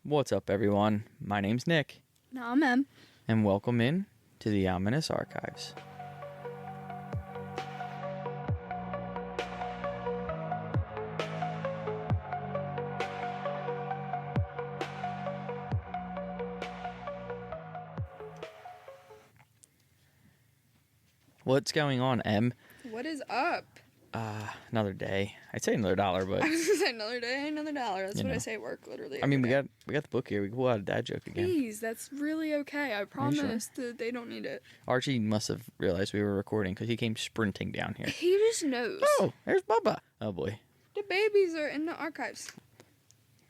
What's up, everyone? My name's Nick. No, I'm Em. And welcome in to the Ominous Archives. What's going on, Em? What is up? Another day. I'd say another $1, but I was gonna say another day, another $1. That's what I say at work, literally. I mean, we every got the book here. We can pull out a dad joke again. Please, that's really okay. I promise that they don't need it. Archie must have realized we were recording because he came sprinting down here. He just knows. Oh, there's Bubba. Oh boy. The babies are in the archives.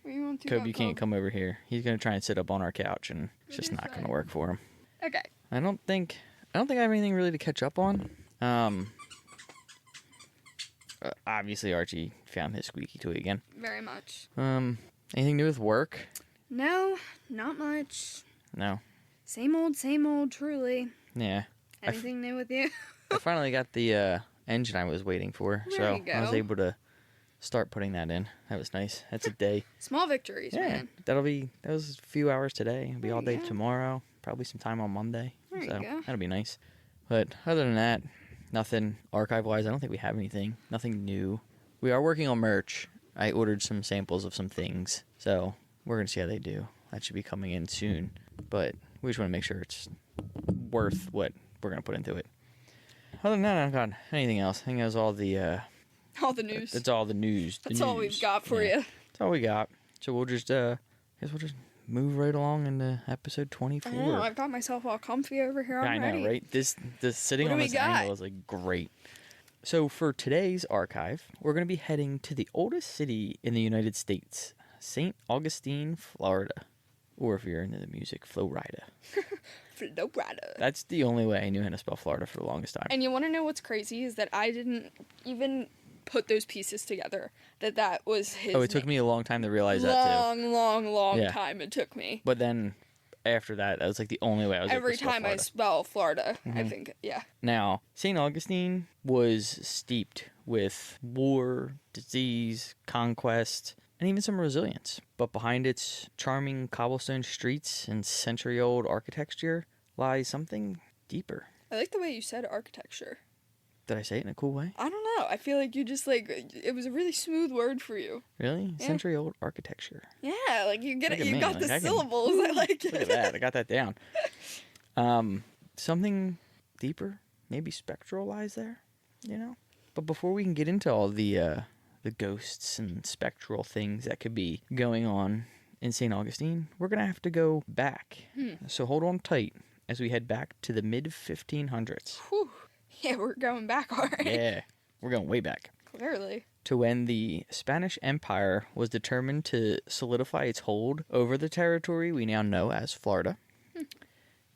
What do you want to Kobe can't come over here. He's gonna try and sit up on our couch, and it's just not gonna work for him. Okay. I don't think I have anything really to catch up on. Obviously Archie found his squeaky toy again. Very much. Anything new with work? No, not much. No. Same old, truly. Yeah. Anything new with you? I finally got the engine I was waiting for, There you go. I was able to start putting that in. That was nice. That's a day. Small victories, man. That was a few hours today. It'll be all day go. tomorrow. Probably some time on Monday. There you go. That'll be nice. But other than that, nothing archive-wise. I don't think we have anything. Nothing new. We are working on merch. I ordered some samples of some things, so we're going to see how they do. That should be coming in soon. But we just want to make sure it's worth what we're going to put into it. Other than that, I don't got anything else. I think that was all the... all the news. That's all the news. That's all we've got for you. That's all we got. So we'll just... I guess we'll just move right along into episode 24. I know, I've got myself all comfy over here already. I know, right? This sitting on this angle is like great. So for today's archive, we're going to be heading to the oldest city in the United States, St. Augustine, Florida. Or if you're into the music, Florida. Florida. That's the only way I knew how to spell Florida for the longest time. And you want to know what's crazy is that I didn't even put those pieces together. That was his it took me a long time to realize that too. Long time it took me. But then after that was like the only way I was able to spell Florida. Every time I spell Florida, I think, yeah. Now, St. Augustine was steeped with war, disease, conquest, and even some resilience. But behind its charming cobblestone streets and century-old architecture lies something deeper. I like the way you said architecture. Did I say it in a cool way? I don't know. I feel like you just it was a really smooth word for you. Really? Yeah. Century-old architecture. Yeah, like you get it. You me. got the syllables. I like it. Look at that. I got that down. Something deeper, maybe spectral lies there, you know? But before we can get into all the ghosts and spectral things that could be going on in St. Augustine, we're going to have to go back. So hold on tight as we head back to the mid-1500s. Whew. Yeah, we're going back, all right. Yeah, we're going way back. Clearly. To when the Spanish Empire was determined to solidify its hold over the territory we now know as Florida.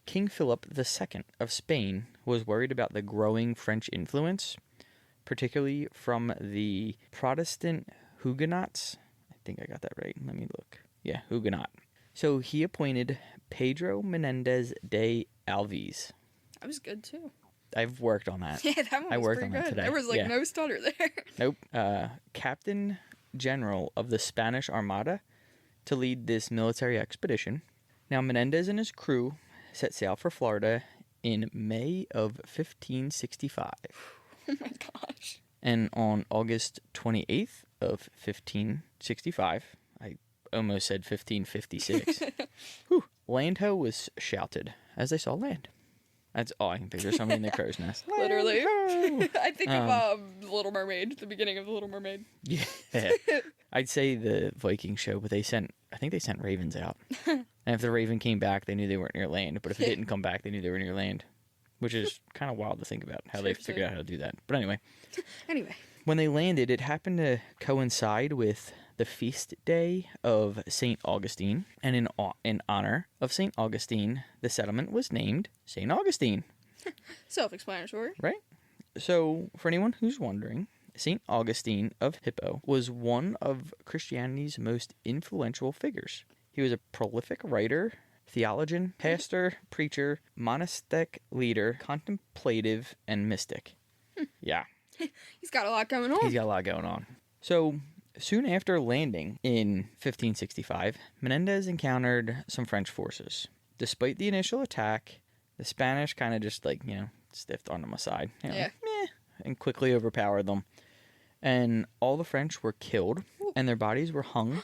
King Philip II of Spain was worried about the growing French influence, particularly from the Protestant Huguenots. I think I got that right. Let me look. Yeah, Huguenot. So he appointed Pedro Menendez de Alves. That was good, too. I've worked on that. Yeah, that one was pretty good. Today. There was no stutter there. Nope. Captain General of the Spanish Armada to lead this military expedition. Now, Menendez and his crew set sail for Florida in May of 1565. Oh my gosh. And on August 28th of 1565, I almost said 1556, land-ho was shouted as they saw land. That's all I can picture. Somebody in the crow's nest. Literally. I think of Little Mermaid, the beginning of The Little Mermaid. Yeah. I'd say the Viking show, but I think they sent ravens out. And if the raven came back, they knew they weren't near land. But if it didn't come back, they knew they were near land. Which is kind of wild to think about, how they figured out how to do that. But anyway. When they landed, it happened to coincide with the feast day of St. Augustine. And in honor of St. Augustine, the settlement was named St. Augustine. Self-explanatory. Right? So, for anyone who's wondering, St. Augustine of Hippo was one of Christianity's most influential figures. He was a prolific writer, theologian, pastor, preacher, monastic leader, contemplative, and mystic. Yeah. He's got a lot going on. So, Soon after landing in 1565, Menendez encountered some French forces. Despite the initial attack, the Spanish kind of just stiffed on them aside. Yeah. Meh, and quickly overpowered them. And all the French were killed, and their bodies were hung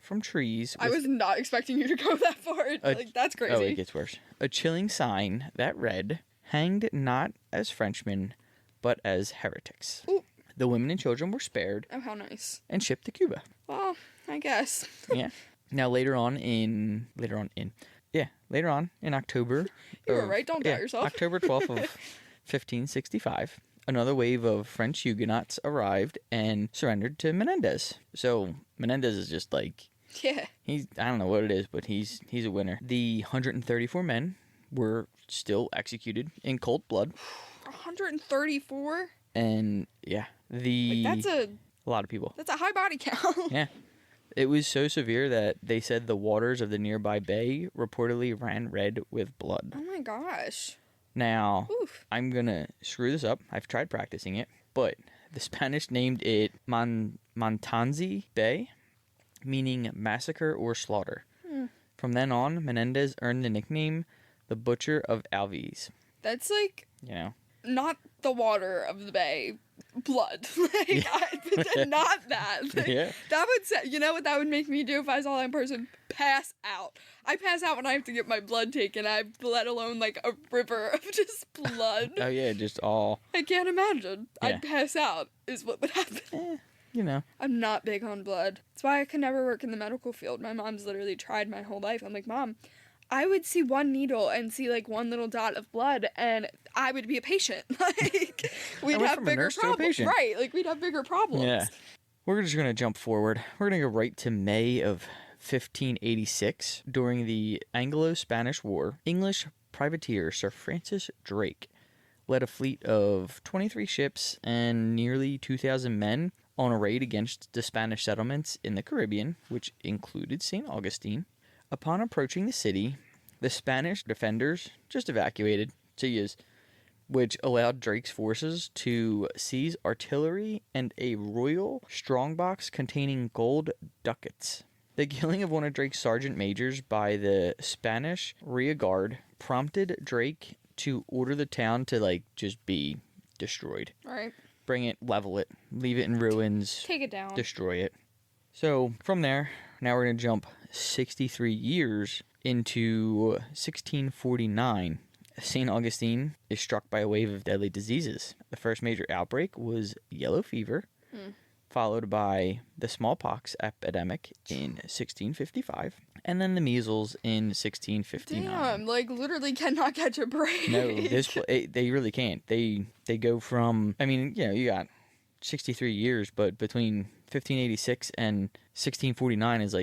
from trees. I was not expecting you to go that far. That's crazy. Oh, it gets worse. A chilling sign that read, "Hanged not as Frenchmen, but as heretics." Ooh. The women and children were spared. Oh, how nice. And shipped to Cuba. Well, I guess. Yeah. Now later on in October. You were right. Don't doubt yourself. October 12th of 1565, another wave of French Huguenots arrived and surrendered to Menendez. So Menendez is just yeah. I don't know what it is, but he's a winner. The 134 men were still executed in cold blood. 134? And yeah, that's a lot of people. That's a high body count. Yeah. It was so severe that they said the waters of the nearby bay reportedly ran red with blood. Oh my gosh. Now, Oof. I'm going to screw this up. I've tried practicing it, but the Spanish named it Montanzi Bay, meaning massacre or slaughter. From then on, Menendez earned the nickname the Butcher of Alves. That's not the water of the bay, blood. Not that. Yeah. That would say, you know what that would make me do if I saw that in person? Pass out. I pass out when I have to get my blood taken, let alone a river of just blood. Oh yeah, just all. I can't imagine. Yeah. I'd pass out is what would happen. I'm not big on blood. That's why I could never work in the medical field. My mom's literally tried my whole life. I'm like, Mom, I would see one needle and see one little dot of blood, and I would be a patient. We'd have bigger problems. Right, we'd have bigger problems. Yeah. We're just going to jump forward. We're going to go right to May of 1586. During the Anglo-Spanish War, English privateer Sir Francis Drake led a fleet of 23 ships and nearly 2,000 men on a raid against the Spanish settlements in the Caribbean, which included St. Augustine. Upon approaching the city, the Spanish defenders just evacuated, which allowed Drake's forces to seize artillery and a royal strongbox containing gold ducats. The killing of one of Drake's sergeant majors by the Spanish rear guard prompted Drake to order the town to just be destroyed. Right. Bring it, level it, leave it in ruins. Take it down. Destroy it. So from there, now we're going to jump 63 years into 1649. St. Augustine is struck by a wave of deadly diseases. The first major outbreak was yellow fever, followed by the smallpox epidemic in 1655, and then the measles in 1659. Damn, literally cannot catch a break. No, they really can't. They go from, you got 63 years, but between 1586 and 1649 is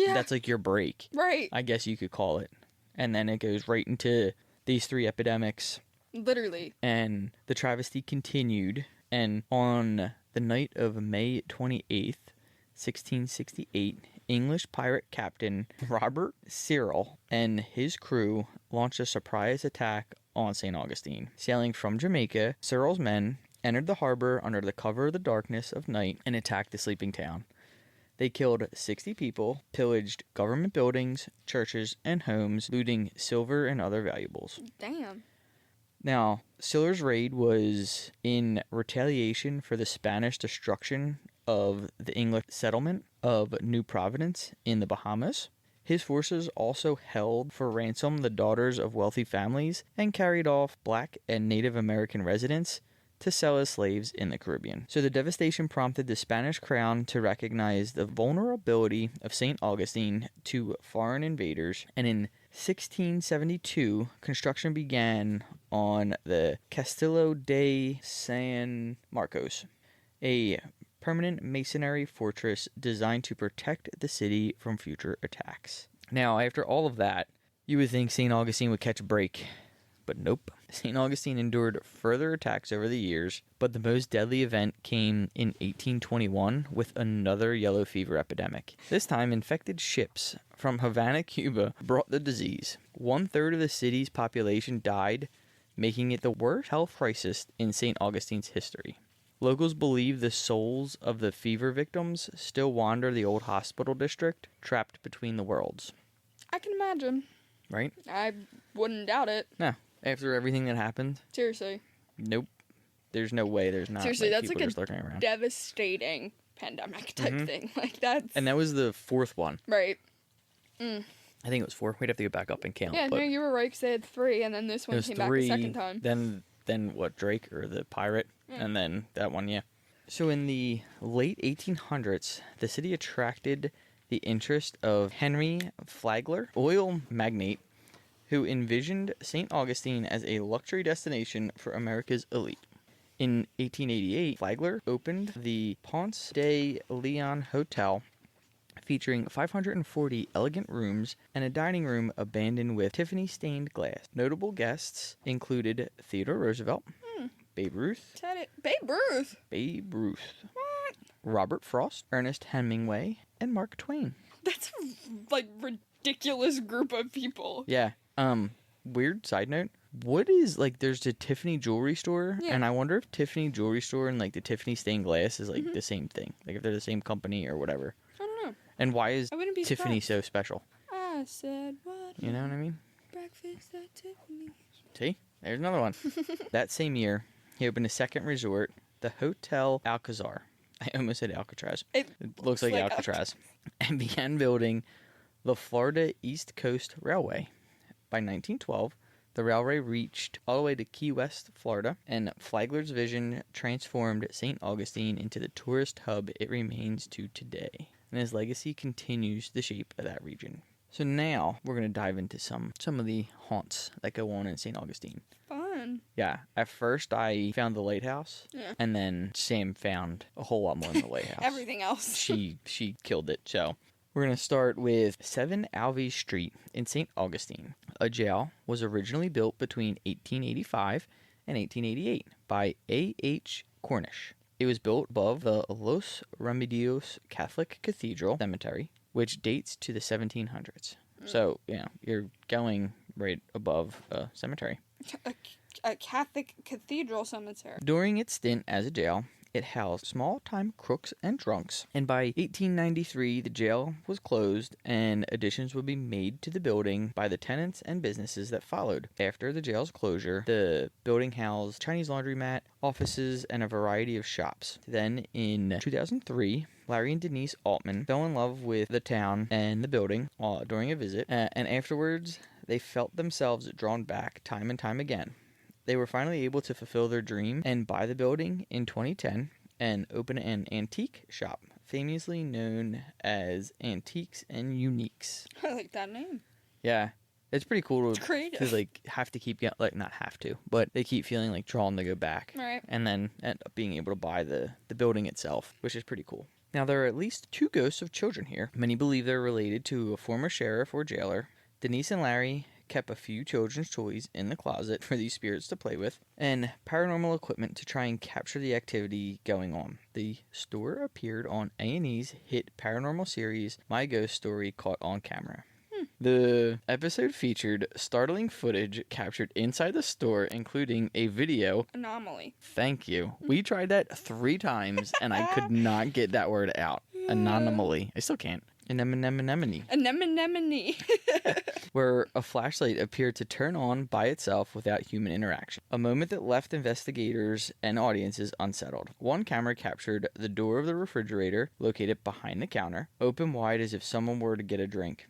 that's your break. Right. I guess you could call it. And then it goes right into these three epidemics. Literally. And the travesty continued. And on the night of May 28th, 1668, English pirate captain Robert Cyril and his crew launched a surprise attack on St. Augustine. Sailing from Jamaica, Cyril's men entered the harbor under the cover of the darkness of night and attacked the sleeping town. They killed 60 people, pillaged government buildings, churches, and homes, looting silver and other valuables. Damn. Now, Cyril's raid was in retaliation for the Spanish destruction of the English settlement of New Providence in the Bahamas. His forces also held for ransom the daughters of wealthy families and carried off Black and Native American residents to sell as slaves in the Caribbean. So the devastation prompted the Spanish crown to recognize the vulnerability of St. Augustine to foreign invaders, and in 1672, construction began on the Castillo de San Marcos, a permanent masonry fortress designed to protect the city from future attacks. Now, after all of that, you would think St. Augustine would catch a break. But nope. St. Augustine endured further attacks over the years, but the most deadly event came in 1821 with another yellow fever epidemic. This time, infected ships from Havana, Cuba, brought the disease. 1/3 of the city's population died, making it the worst health crisis in St. Augustine's history. Locals believe the souls of the fever victims still wander the old hospital district, trapped between the worlds. I can imagine. Right? I wouldn't doubt it. No. After everything that happened? Seriously. Nope. There's no way there's not. Seriously, that's people like just lurking around. Devastating pandemic type thing. Like, that's... And that was the fourth one. Right. I think it was 4. We'd have to go back up and count. Yeah, no, you were right, because they had 3, and then this one came back a second time. Then what, Drake, or the pirate? Yeah. And then that one, yeah. So in the late 1800s, the city attracted the interest of Henry Flagler, oil magnate, who envisioned St. Augustine as a luxury destination for America's elite. In 1888, Flagler opened the Ponce de Leon Hotel, featuring 540 elegant rooms and a dining room abandoned with Tiffany-stained glass. Notable guests included Theodore Roosevelt, Babe Ruth. Babe Ruth. What? Robert Frost, Ernest Hemingway, and Mark Twain. That's like ridiculous group of people. Yeah. Weird side note. What is, like, there's the Tiffany jewelry store, and I wonder if Tiffany jewelry store and, like, the Tiffany stained glass is, like, the same thing. Like, if they're the same company or whatever. I don't know. And why is Tiffany surprised. so special? I said what? You know what I mean? Breakfast at Tiffany's. See? There's another one. That same year, he opened a second resort, the Hotel Alcazar. I almost said Alcatraz. It looks like Alcatraz. And began building the Florida East Coast Railway. By 1912, the railway reached all the way to Key West, Florida, and Flagler's vision transformed St. Augustine into the tourist hub it remains to today. And his legacy continues the shape of that region. So now we're going to dive into some of the haunts that go on in St. Augustine. Fun. Yeah. At first, I found the lighthouse, and then Sam found a whole lot more in the lighthouse. Everything else. She killed it. So we're going to start with 7 Alvey Street in St. Augustine. A jail was originally built between 1885 and 1888 by A.H. Cornish. It was built above the Los Remedios Catholic Cathedral Cemetery, which dates to the 1700s. So, you're going right above a cemetery. A Catholic cathedral cemetery. During its stint as a jail, it housed small-time crooks and drunks, and by 1893 the jail was closed and additions would be made to the building by the tenants and businesses that followed. After the jail's closure, the building housed Chinese laundromat, offices, and a variety of shops. Then, in 2003, Larry and Denise Altman fell in love with the town and the building during a visit, and afterwards they felt themselves drawn back time and time again. They were finally able to fulfill their dream and buy the building in 2010 and open an antique shop, famously known as Antiques and Uniques. I like that name. Yeah. It's pretty cool It's creative. to like have to keep not have to, but they keep feeling like drawn to go back. Right. And then end up being able to buy the building itself, which is pretty cool. Now there are at least 2 ghosts of children here. Many believe they're related to a former sheriff or jailer. Denise and Larry kept a few children's toys in the closet for these spirits to play with, and paranormal equipment to try and capture the activity going on. The store appeared on A&E's hit paranormal series, My Ghost Story Caught on Camera. The episode featured startling footage captured inside the store, including a video. Anomaly. Thank you. We tried that 3 times, and I could not get that word out. Anomaly. I still can't. Anemone. Where a flashlight appeared to turn on by itself without human interaction. A moment that left investigators and audiences unsettled. One camera captured the door of the refrigerator, located behind the counter, open wide as if someone were to get a drink.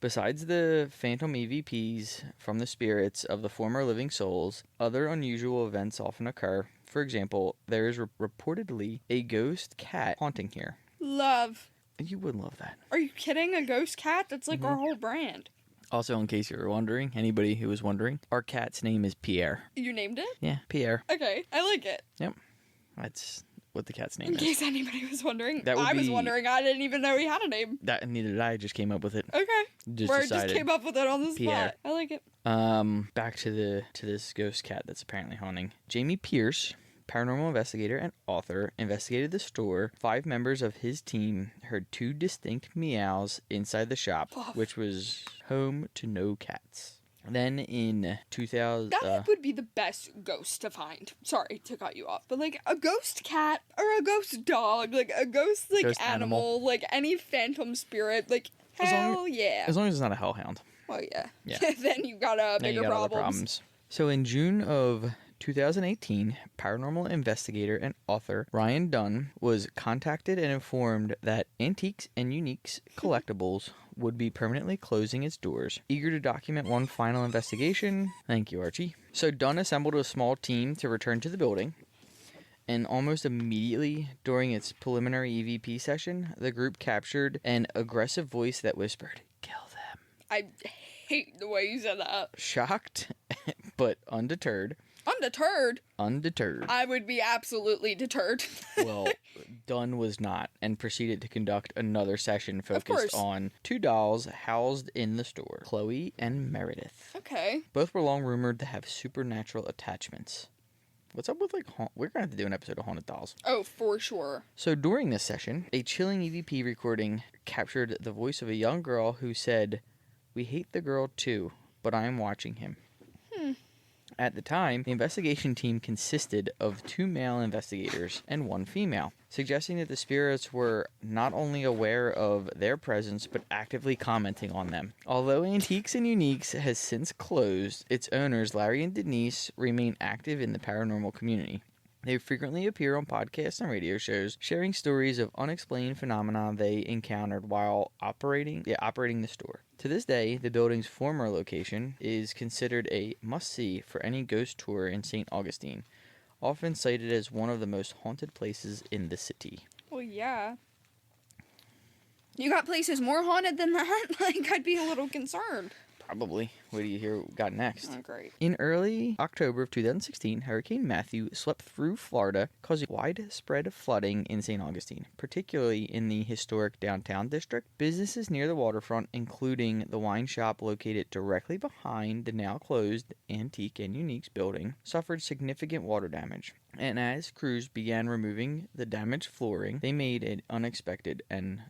Besides the phantom EVPs from the spirits of the former living souls, other unusual events often occur. For example, there is reportedly a ghost cat haunting here. Love. You would love that. Are you kidding? A ghost cat? That's like our whole brand. Also, in case you were wondering, anybody who was wondering, our cat's name is Pierre. You named it? Yeah, Pierre. Okay, I like it. Yep. That's what the cat's name In is. case anybody was wondering. That would I was be- wondering. I didn't even know he had a name. Neither did I. Just came up with it. Okay. Decided. Just came up with it on the Pierre. spot. I like it. Back to this ghost cat that's apparently haunting. Jamie Pierce, paranormal investigator and author, investigated the store. 5 members of his team heard 2 distinct meows inside the shop, which was home to no cats. Then in 2000... That would be the best ghost to find. Sorry to cut you off, but, like, a ghost cat or a ghost dog, like, a ghost, like, ghost animal, like, any phantom spirit, like, hell yeah. As long as it's not a hellhound. Well, yeah. Yeah. Then you got bigger problems. So in June of 2018, paranormal investigator and author Ryan Dunn was contacted and informed that Antiques and Uniques Collectibles would be permanently closing its doors. Eager to document one final investigation, thank you, Archie. So Dunn assembled a small team to return to the building, and almost immediately during its preliminary EVP session, the group captured an aggressive voice that whispered, "Kill them." I hate the way you said that. Shocked, but undeterred. Undeterred. I would be absolutely deterred. Well, Dunn was not, and proceeded to conduct another session focused on two dolls housed in the store, Chloe and Meredith. Okay. Both were long rumored to have supernatural attachments. What's up with, like, we're going to have to do an episode of Haunted Dolls. Oh, for sure. So during this session, a chilling EVP recording captured the voice of a young girl who said, "We hate the girl too, but I am watching him." At the time, the investigation team consisted of 2 male investigators and 1 female, suggesting that the spirits were not only aware of their presence, but actively commenting on them. Although Antiques and Uniques has since closed, its owners, Larry and Denise, remain active in the paranormal community. They frequently appear on podcasts and radio shows, sharing stories of unexplained phenomena they encountered while operating the store. To this day, the building's former location is considered a must-see for any ghost tour in St. Augustine, often cited as one of the most haunted places in the city. Well, yeah. You got places more haunted than that? Like, I'd be a little concerned. Probably. What do you hear we got next? Oh, great. In early October of 2016, Hurricane Matthew swept through Florida, causing widespread flooding in St. Augustine, particularly in the historic downtown district. Businesses near the waterfront, including the wine shop located directly behind the now closed Antique and Uniques building, suffered significant water damage. And as crews began removing the damaged flooring, they made an unexpected and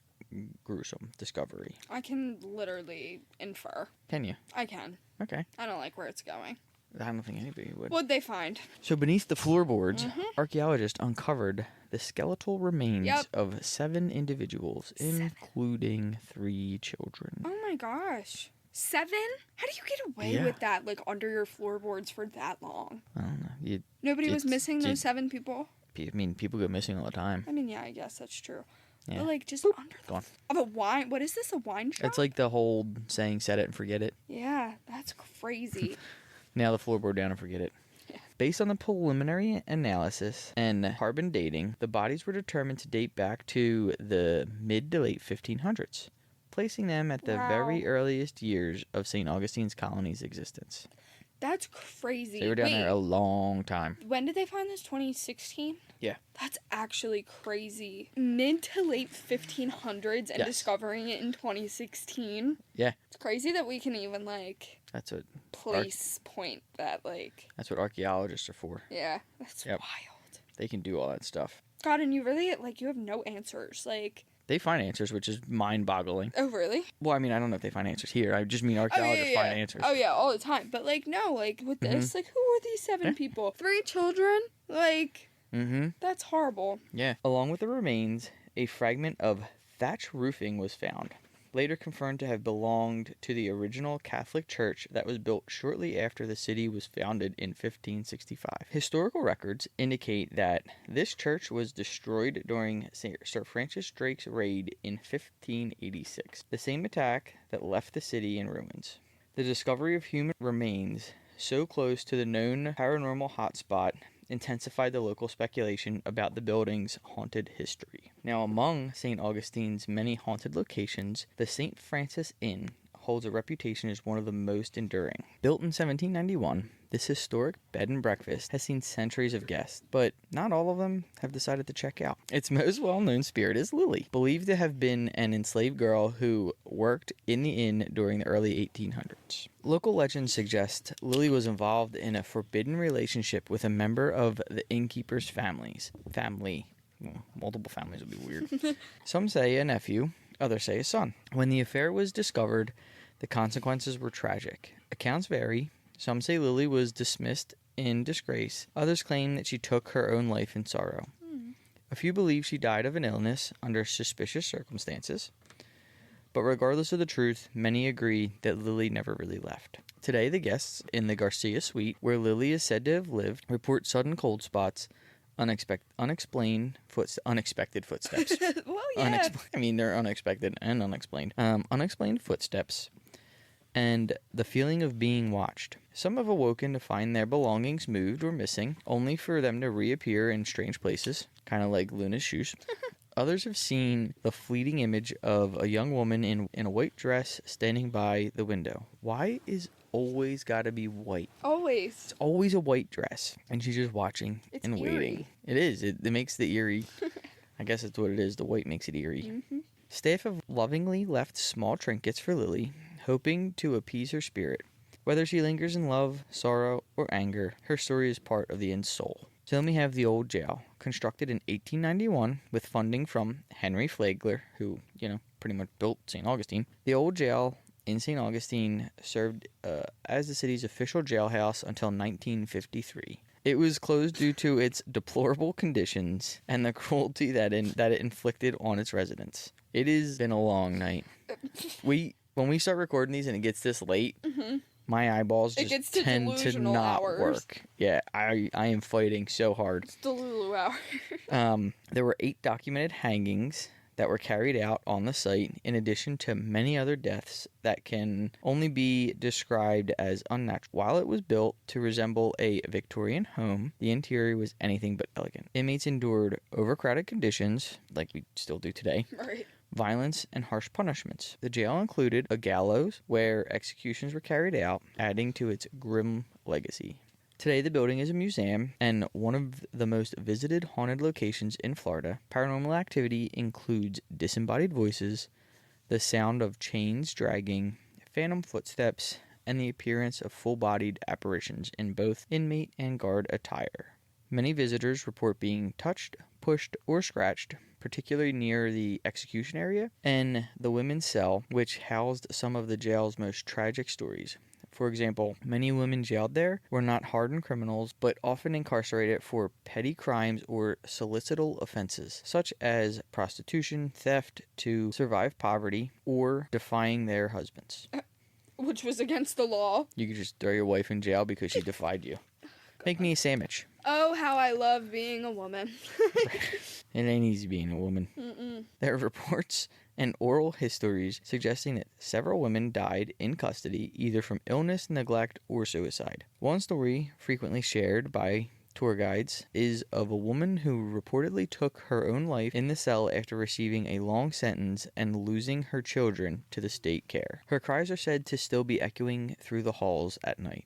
gruesome discovery. I can literally infer. Can you? I can. Okay. I don't like where it's going. I don't think anybody would. What'd they find? So beneath the floorboards, archaeologists uncovered the skeletal remains of 7 individuals, including 3 children. Oh my gosh. 7? How do you get away with that, like, under your floorboards for that long? I don't know. Nobody was missing those 7 people? I mean, people go missing all the time. I mean, yeah, I guess that's true. Yeah. But, like, just under Gone. of a wine. What is this, a wine shop? It's like the whole saying, set it and forget it. Yeah, that's crazy. Nail the floorboard down and forget it. Yeah. Based on the preliminary analysis and carbon dating, the bodies were determined to date back to the mid to late 1500s, placing them at the very earliest years of St. Augustine's colony's existence. That's crazy. They were down there a long time. When did they find this? 2016? Yeah. That's actually crazy. Mid to late 1500s and discovering it in 2016. Yeah. It's crazy that we can even, like, that's what point that, like... That's what archaeologists are for. Yeah. That's wild. They can do all that stuff. God, and you really, like, you have no answers. Like... They find answers, which is mind-boggling. Oh, really? Well, I mean, I don't know if they find answers here. I just mean archaeologists find answers. Oh, yeah, all the time. But, like, no, like, with this, like, who are these 7 people? 3 children? Like, that's horrible. Yeah. Along with the remains, a fragment of thatch roofing was found, later confirmed to have belonged to the original Catholic church that was built shortly after the city was founded in 1565. Historical records indicate that this church was destroyed during Sir Francis Drake's raid in 1586, the same attack that left the city in ruins. The discovery of human remains so close to the known paranormal hotspot intensified the local speculation about the building's haunted history. Now, among St. Augustine's many haunted locations, the St. Francis Inn holds a reputation as one of the most enduring. Built in 1791, this historic bed and breakfast has seen centuries of guests, but not all of them have decided to check out. Its most well-known spirit is Lily, believed to have been an enslaved girl who worked in the inn during the early 1800s. Local legends suggest Lily was involved in a forbidden relationship with a member of the innkeeper's family. Well, multiple families would be weird. Some say a nephew, others say a son. When the affair was discovered, the consequences were tragic. Accounts vary. Some say Lily was dismissed in disgrace. Others claim that she took her own life in sorrow. A few believe she died of an illness under suspicious circumstances. But regardless of the truth, many agree that Lily never really left. Today, the guests in the Garcia suite, where Lily is said to have lived, report sudden cold spots, unexpected footsteps. Well, yeah. They're unexpected and unexplained. Unexplained footsteps, and the feeling of being watched. Some have awoken to find their belongings moved or missing, only for them to reappear in strange places, kind of like Luna's shoes. Others have seen the fleeting image of a young woman in a white dress standing by the window. Why is always got to be white? Always. It's always a white dress, and she's just watching and eerie. waiting. It is. It makes the eerie. I guess that's what it is. The white makes it eerie. Mm-hmm. Staff have lovingly left small trinkets for Lily, hoping to appease her spirit. Whether she lingers in love, sorrow, or anger, her story is part of the inn's soul. So then we have the old jail, constructed in 1891 with funding from Henry Flagler, who, pretty much built St. Augustine. The old jail in St. Augustine served as the city's official jailhouse until 1953. It was closed due to its deplorable conditions and the cruelty that it inflicted on its residents. It has been a long night. When we start recording these and it gets this late, my eyeballs just tend to not work. Yeah, I am fighting so hard. It's Delulu hour. There were 8 documented hangings that were carried out on the site, in addition to many other deaths that can only be described as unnatural. While it was built to resemble a Victorian home, the interior was anything but elegant. Inmates endured overcrowded conditions, like we still do today. Right. Violence, and harsh punishments. The jail included a gallows where executions were carried out, adding to its grim legacy. Today, the building is a museum and one of the most visited haunted locations in Florida. Paranormal activity includes disembodied voices, the sound of chains dragging, phantom footsteps, and the appearance of full-bodied apparitions in both inmate and guard attire. Many visitors report being touched, pushed, or scratched, particularly near the execution area and the women's cell, which housed some of the jail's most tragic stories. For example, many women jailed there were not hardened criminals, but often incarcerated for petty crimes or solicital offenses, such as prostitution, theft, to survive poverty, or defying their husbands. Which was against the law. You could just throw your wife in jail because she defied you. Make me a sandwich. Oh, how I love being a woman. It ain't easy being a woman. Mm-mm. There are reports and oral histories suggesting that several women died in custody either from illness, neglect, or suicide. One story frequently shared by tour guides is of a woman who reportedly took her own life in the cell after receiving a long sentence and losing her children to the state care. Her cries are said to still be echoing through the halls at night.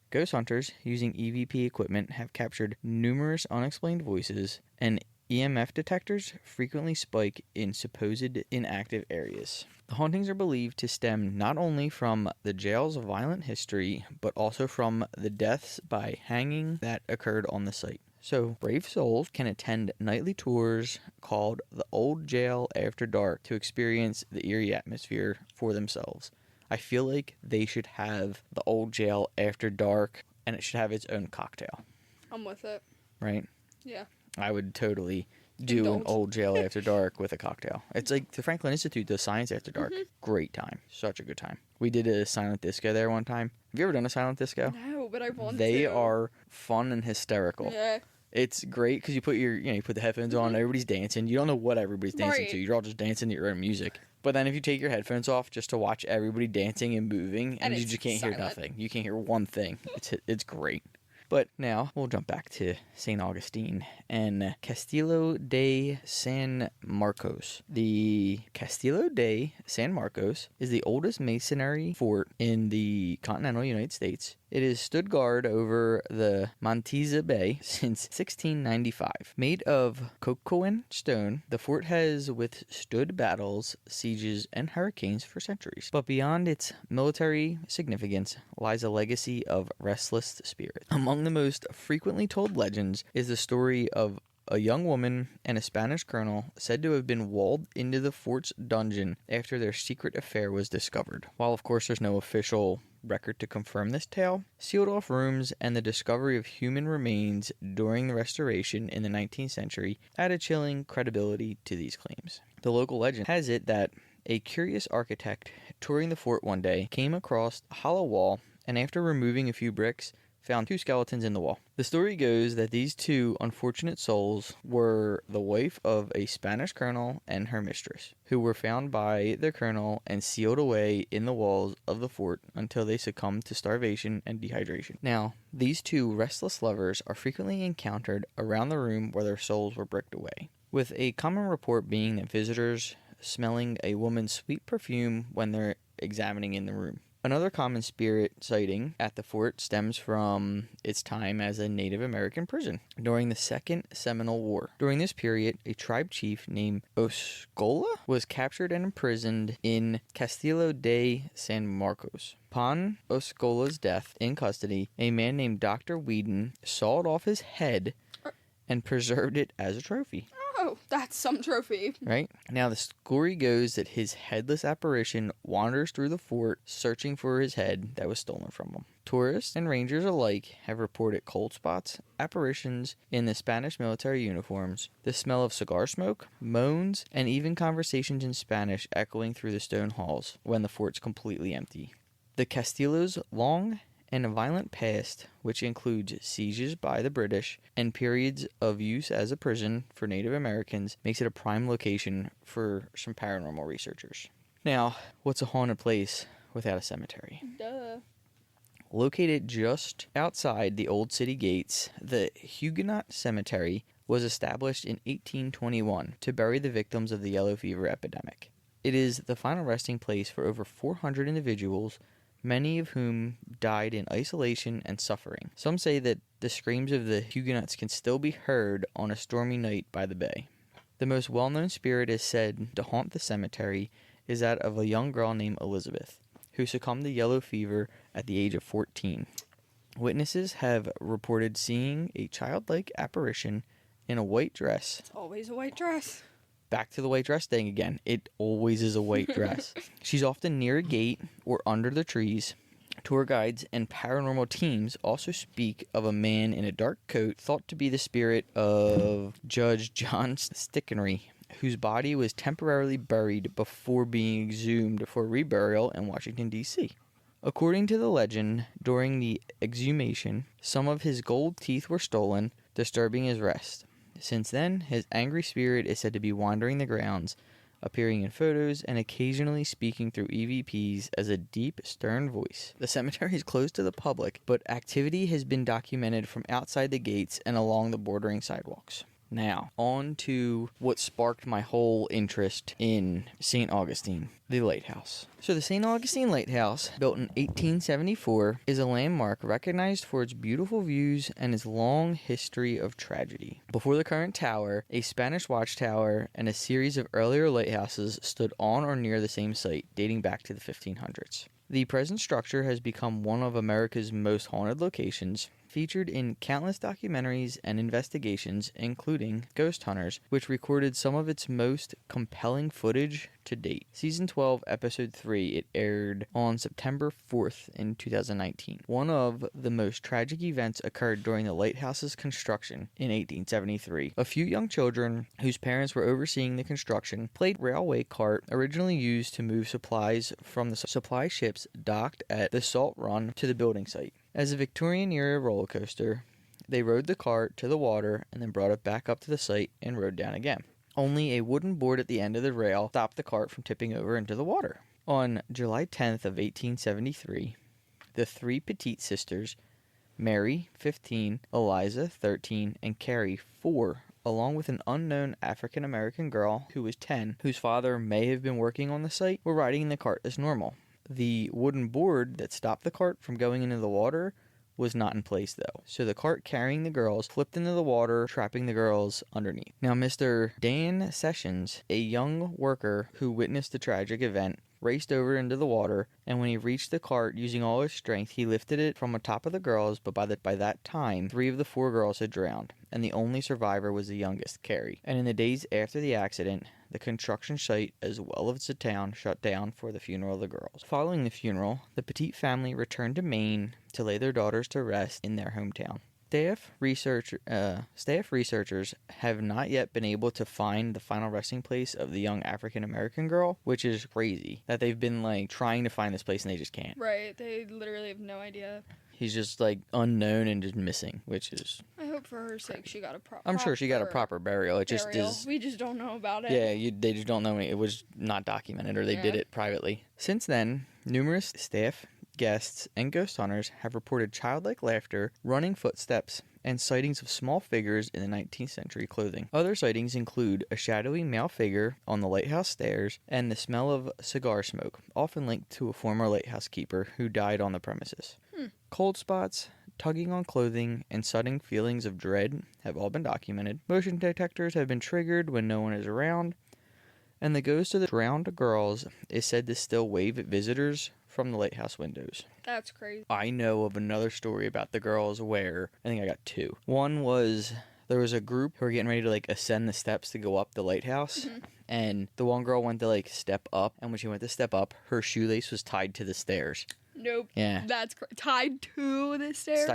Ghost hunters using EVP equipment have captured numerous unexplained voices, and EMF detectors frequently spike in supposed inactive areas. The hauntings are believed to stem not only from the jail's violent history, but also from the deaths by hanging that occurred on the site. So, brave souls can attend nightly tours called the Old Jail After Dark to experience the eerie atmosphere for themselves. I feel like they should have the Old Jail After Dark, and it should have its own cocktail. I'm with it. Right? Yeah. I would totally do an Old Jail After Dark with a cocktail. It's like the Franklin Institute does Science After Dark. Mm-hmm. Great time. Such a good time. We did a silent disco there one time. Have you ever done a silent disco? No, but I want to. They are fun and hysterical. Yeah. It's great because you put you put the headphones on, everybody's dancing. You don't know what everybody's dancing to. You're all just dancing to your own music. But then if you take your headphones off just to watch everybody dancing and moving, and you just can't hear nothing. You can't hear one thing. It's great. But now we'll jump back to St. Augustine and Castillo de San Marcos. The Castillo de San Marcos is the oldest masonry fort in the continental United States. It has stood guard over the Monteza Bay since 1695. Made of Cocoan stone, the fort has withstood battles, sieges, and hurricanes for centuries. But beyond its military significance lies a legacy of restless spirit. Among the most frequently told legends is the story of a young woman and a Spanish colonel said to have been walled into the fort's dungeon after their secret affair was discovered. While, of course, there's no official record to confirm this tale, sealed off rooms, and the discovery of human remains during the restoration in the 19th century added chilling credibility to these claims. The local legend has it that a curious architect touring the fort one day came across a hollow wall and after removing a few bricks, found 2 skeletons in the wall. The story goes that these 2 unfortunate souls were the wife of a Spanish colonel and her mistress, who were found by the colonel and sealed away in the walls of the fort until they succumbed to starvation and dehydration. Now, these 2 restless lovers are frequently encountered around the room where their souls were bricked away, with a common report being that visitors smelling a woman's sweet perfume when they're examining in the room. Another common spirit sighting at the fort stems from its time as a Native American prison during the Second Seminole War. During this period, a tribe chief named Oscola was captured and imprisoned in Castillo de San Marcos. Upon Oscola's death in custody, a man named Dr. Whedon sawed off his head and preserved it as a trophy. Oh, that's some trophy. Right? Now, the story goes that his headless apparition wanders through the fort searching for his head that was stolen from him. Tourists and rangers alike have reported cold spots, apparitions in the Spanish military uniforms, the smell of cigar smoke, moans, and even conversations in Spanish echoing through the stone halls when the fort's completely empty. The Castillo's long and a violent past, which includes sieges by the British and periods of use as a prison for Native Americans, makes it a prime location for some paranormal researchers. Now, what's a haunted place without a cemetery? Duh. Located just outside the old city gates, the Huguenot Cemetery was established in 1821 to bury the victims of the yellow fever epidemic. It is the final resting place for over 400 individuals, many of whom died in isolation and suffering. Some say that the screams of the Huguenots can still be heard on a stormy night by the bay. The most well-known spirit is said to haunt the cemetery is that of a young girl named Elizabeth, who succumbed to yellow fever at the age of 14. Witnesses have reported seeing a childlike apparition in a white dress. It's always a white dress. Back to the white dress thing again. It always is a white dress. She's often near a gate or under the trees. Tour guides and paranormal teams also speak of a man in a dark coat thought to be the spirit of Judge John Stickenery, whose body was temporarily buried before being exhumed for reburial in Washington, D.C. According to the legend, during the exhumation, some of his gold teeth were stolen, disturbing his rest. Since then, his angry spirit is said to be wandering the grounds, appearing in photos and occasionally speaking through EVPs as a deep, stern voice. The cemetery is closed to the public, but activity has been documented from outside the gates and along the bordering sidewalks. Now, on to what sparked my whole interest in St. Augustine, the lighthouse. So the St. Augustine Lighthouse, built in 1874, is a landmark recognized for its beautiful views and its long history of tragedy. Before the current tower, a Spanish watchtower and a series of earlier lighthouses stood on or near the same site, dating back to the 1500s. The present structure has become one of America's most haunted locations, featured in countless documentaries and investigations, including Ghost Hunters, which recorded some of its most compelling footage to date. Season 12, Episode 3, it aired on September 4th in 2019. One of the most tragic events occurred during the lighthouse's construction in 1873. A few young children, whose parents were overseeing the construction, played railway cart originally used to move supplies from the supply ships docked at the Salt Run to the building site. As a Victorian-era roller coaster, they rode the cart to the water and then brought it back up to the site and rode down again. Only a wooden board at the end of the rail stopped the cart from tipping over into the water. On July 10th of 1873, the 3 Petite sisters, Mary, 15, Eliza, 13, and Carrie, 4, along with an unknown African-American girl who was 10, whose father may have been working on the site, were riding in the cart as normal. The wooden board that stopped the cart from going into the water was not in place, though. So the cart carrying the girls flipped into the water, trapping the girls underneath. Now, Mr. Dan Sessions, a young worker who witnessed the tragic event, raced over into the water, and when he reached the cart, using all his strength, he lifted it from atop of the girls, but by that time, 3 of the 4 girls had drowned, and the only survivor was the youngest, Carrie. And in the days after the accident, the construction site as well as the town shut down for the funeral of the girls. Following the funeral, the Petit family returned to Maine to lay their daughters to rest in their hometown. Staff researchers have not yet been able to find the final resting place of the young African-American girl, which is crazy that they've been like trying to find this place and they just can't. Right, they literally have no idea. He's just like unknown and just missing, which is... I hope for her sake she got a proper... I'm sure she got a proper burial. It just is... We just don't know about it. Yeah, they just don't know. It was not documented, or they did it privately. Since then, numerous staff, guests, and ghost hunters have reported childlike laughter, running footsteps, and sightings of small figures in the 19th century clothing. Other sightings include a shadowy male figure on the lighthouse stairs and the smell of cigar smoke, often linked to a former lighthouse keeper who died on the premises. Cold spots, tugging on clothing, and sudden feelings of dread have all been documented. Motion detectors have been triggered when no one is around, and the ghost of the drowned girls is said to still wave at visitors from the lighthouse windows. That's crazy. I know of another story about the girls where, I think I got two. One was, there was a group who were getting ready to like ascend the steps to go up the lighthouse, and the one girl went to like step up, and when she went to step up, her shoelace was tied to the stairs. Nope. Yeah. That's tied to the stairs?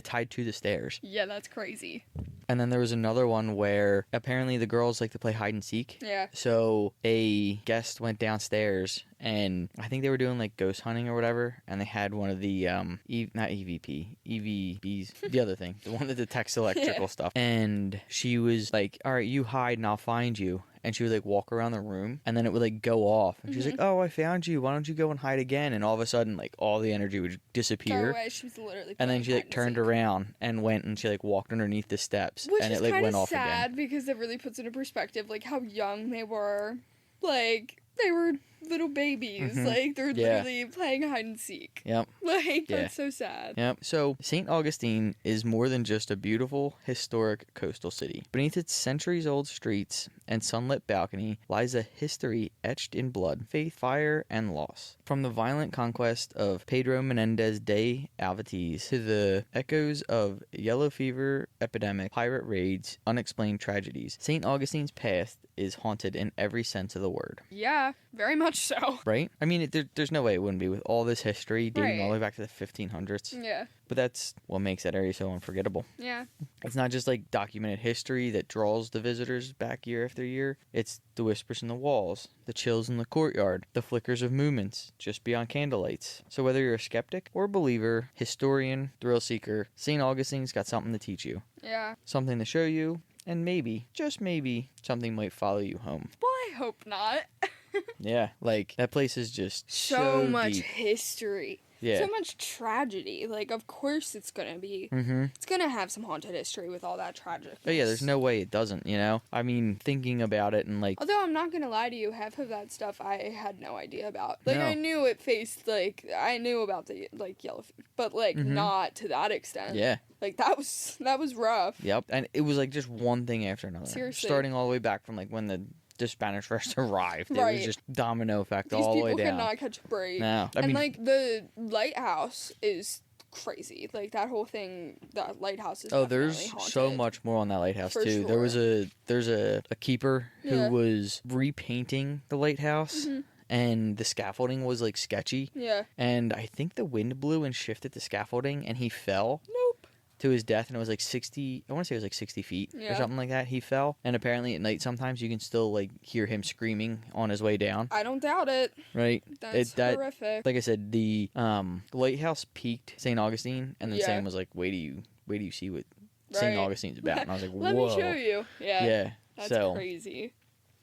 Tied to the stairs. Yeah, that's crazy. And then there was another one where apparently the girls like to play hide and seek. Yeah. So a guest went downstairs and I think they were doing like ghost hunting or whatever, and they had one of the not EVP, EVBs, the other thing, the one that detects electrical stuff. And she was like, "All right, you hide and I'll find you." And she would like walk around the room, and then it would like go off, and she's like, "Oh, I found you. Why don't you go and hide again?" And all of a sudden, like all the energy would disappear. Go away. She was literally. And then she like turned around and went, and she like walked underneath the steps, which and is it like went off again. Sad because it really puts into perspective like how young they were. Like they were little babies. Like they're literally playing hide and seek. Yep. Like that's so sad. Yep. So St. Augustine is more than just a beautiful historic coastal city. Beneath its centuries-old streets and sunlit balcony lies a history etched in blood, faith, fire, and loss. From the violent conquest of Pedro Menendez de Alvarez to the echoes of yellow fever epidemic, pirate raids, unexplained tragedies, St. Augustine's past is haunted in every sense of the word. Yeah, very much so. Right? I mean, there's no way it wouldn't be with all this history dating all the way back to the 1500s. Yeah. But that's what makes that area so unforgettable. Yeah. It's not just like documented history that draws the visitors back year after year. It's the whispers in the walls, the chills in the courtyard, the flickers of movements just beyond candlelights. So whether you're a skeptic or believer, historian, thrill seeker, St. Augustine's got something to teach you. Yeah. Something to show you, and maybe, just maybe, something might follow you home. Well, I hope not. Yeah, like, that place is just so much deep. History. Yeah. So much tragedy. Like, of course it's gonna be. It's gonna have some haunted history with all that tragic. But yeah, there's no way it doesn't, you know? I mean, thinking about it and like... Although I'm not gonna lie to you, half of that stuff I had no idea about. Like, No. I knew it faced, like, I knew about the, like, yellow fever, but, like, not to that extent. Yeah. Like, that was rough. Yep. And it was like just one thing after another. Seriously. Starting all the way back from like when the Spanish first arrived. It was just domino effect These all the way people down. could not catch a break. No. I and mean, like the lighthouse is crazy. Like that whole thing, that lighthouse is there's haunted. so much more on that lighthouse For too. sure. There's a keeper who Yeah. was repainting the lighthouse. And the scaffolding was like sketchy. Yeah. And I think the wind blew and shifted the scaffolding and he fell. Nope. To his death, and it was like 60, I want to say it was like 60 feet or something like that. He fell, and apparently at night sometimes you can still like hear him screaming on his way down. I don't doubt it. Right? That's horrific. Like I said, the lighthouse peaked St. Augustine, and then Sam was like, wait do you see what St. Augustine's about? And I was like, whoa. Let me show you. Yeah. Yeah. That's crazy.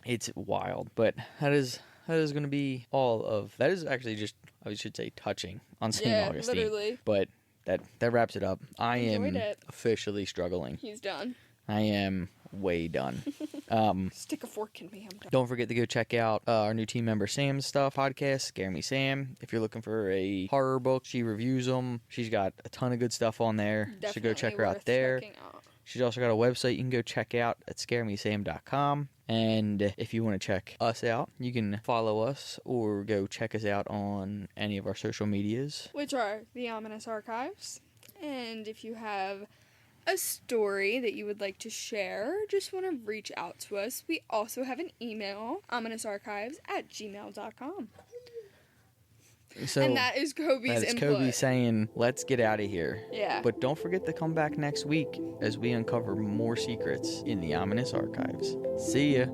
It's wild, but that is going to be all of, that is actually just, I should say, touching on St. Augustine. Literally. But that wraps it up. I am it. officially struggling. He's done. I am way done. Stick a fork in me. I'm done. Don't forget to go check out our new team member Sam's stuff podcast, Scare Me Sam. If you're looking for a horror book, she reviews them. She's got a ton of good stuff on there. Definitely So go check her out there. out. She's also got a website you can go check out at scaremesam.com. And if you want to check us out, you can follow us or go check us out on any of our social medias. Which are the Ominous Archives. And if you have a story that you would like to share, just want to reach out to us, we also have an email, ominousarchives@gmail.com. So, and that is Kobe's input. Kobe saying, let's get out of here. Yeah. But don't forget to come back next week as we uncover more secrets in the Ominous Archives. See ya.